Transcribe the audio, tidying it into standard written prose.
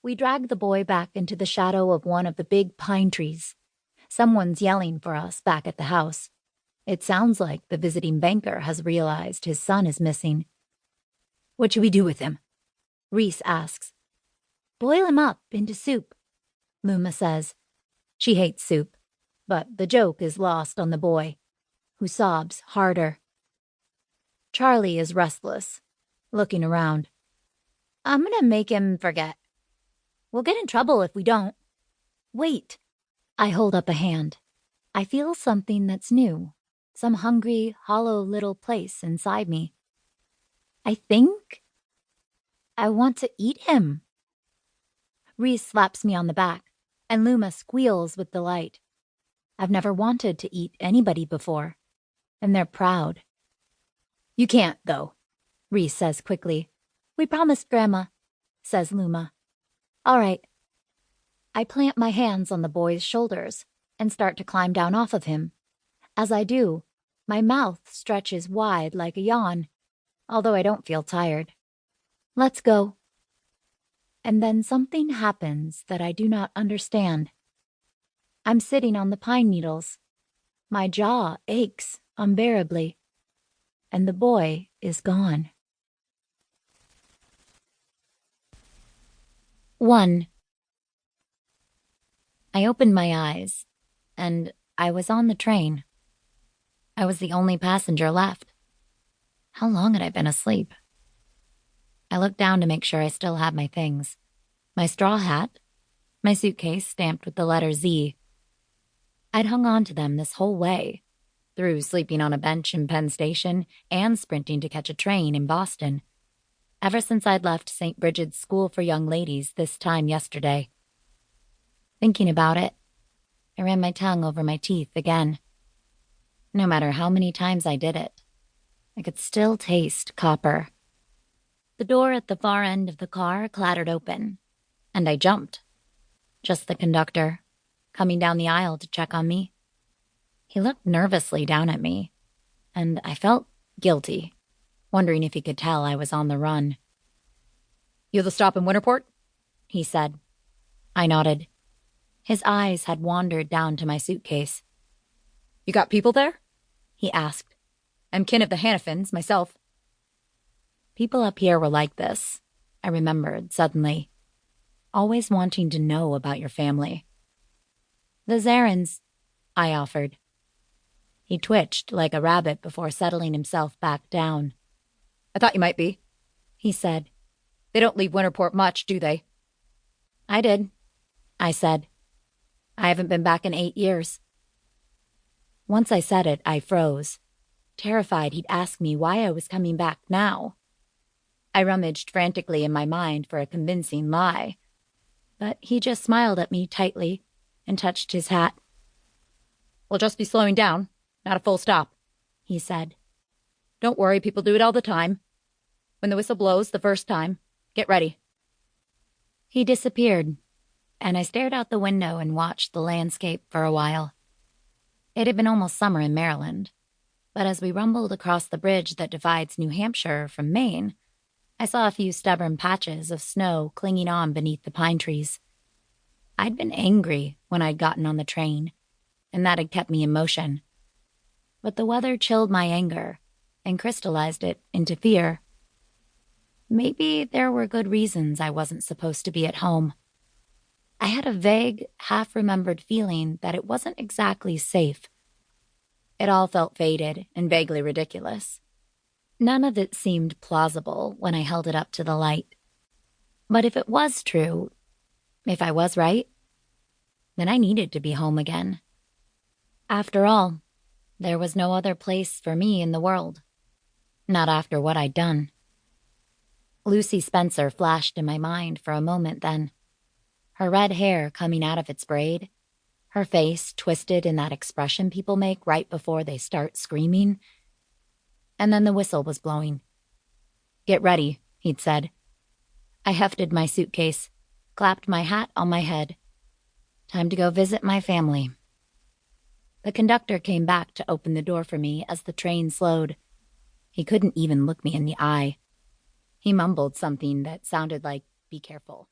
We drag the boy back into the shadow of one of the big pine trees. Someone's yelling for us back at the house. It sounds like the visiting banker has realized his son is missing. "What should we do with him?" Reese asks. "Boil him up into soup," Luma says. She hates soup, but the joke is lost on the boy, who sobs harder. Charlie is restless, looking around. "I'm gonna make him forget. We'll get in trouble if we don't." "Wait." I hold up a hand. I feel something that's new, some hungry, hollow little place inside me. I think I want to eat him. Reese slaps me on the back, and Luma squeals with delight. I've never wanted to eat anybody before, and they're proud. "You can't, though," Reese says quickly. "We promised, Grandma," says Luma. "All right." I plant my hands on the boy's shoulders and start to climb down off of him. As I do, my mouth stretches wide like a yawn, although I don't feel tired. "Let's go." And then something happens that I do not understand. I'm sitting on the pine needles. My jaw aches unbearably, and the boy is gone. 1. I opened my eyes, and I was on the train. I was the only passenger left. How long had I been asleep? I looked down to make sure I still had my things. My straw hat, my suitcase stamped with the letter Z. I'd hung on to them this whole way, through sleeping on a bench in Penn Station and sprinting to catch a train in Boston, ever since I'd left Saint Brigid's School for Young Ladies this time yesterday. Thinking about it, I ran my tongue over my teeth again. No matter how many times I did it, I could still taste copper. The door at the far end of the car clattered open, and I jumped. Just the conductor, coming down the aisle to check on me. He looked nervously down at me, and I felt guilty, wondering if he could tell I was on the run. "You'll stop in Winterport?" he said. I nodded. His eyes had wandered down to my suitcase. "You got people there?" he asked. "I'm kin of the Hannafins, myself." People up here were like this, I remembered suddenly. Always wanting to know about your family. "The Zarins," I offered. He twitched like a rabbit before settling himself back down. "I thought you might be," he said. "They don't leave Winterport much, do they?" "I did," I said. "I haven't been back in 8 years." Once I said it, I froze, terrified he'd ask me why I was coming back now. I rummaged frantically in my mind for a convincing lie, but he just smiled at me tightly and touched his hat. "We'll just be slowing down, not a full stop," he said. "Don't worry, people do it all the time. When the whistle blows the first time, get ready." He disappeared, and I stared out the window and watched the landscape for a while. It had been almost summer in Maryland, but as we rumbled across the bridge that divides New Hampshire from Maine, I saw a few stubborn patches of snow clinging on beneath the pine trees. I'd been angry when I'd gotten on the train, and that had kept me in motion. But the weather chilled my anger and crystallized it into fear. Maybe there were good reasons I wasn't supposed to be at home. I had a vague, half-remembered feeling that it wasn't exactly safe. It all felt faded and vaguely ridiculous. None of it seemed plausible when I held it up to the light. But if it was true, if I was right, then I needed to be home again. After all, there was no other place for me in the world. Not after what I'd done. Lucy Spencer flashed in my mind for a moment then. Her red hair coming out of its braid, her face twisted in that expression people make right before they start screaming. And then the whistle was blowing. "Get ready," he'd said. I hefted my suitcase, clapped my hat on my head. Time to go visit my family. The conductor came back to open the door for me as the train slowed. He couldn't even look me in the eye. He mumbled something that sounded like, "Be careful."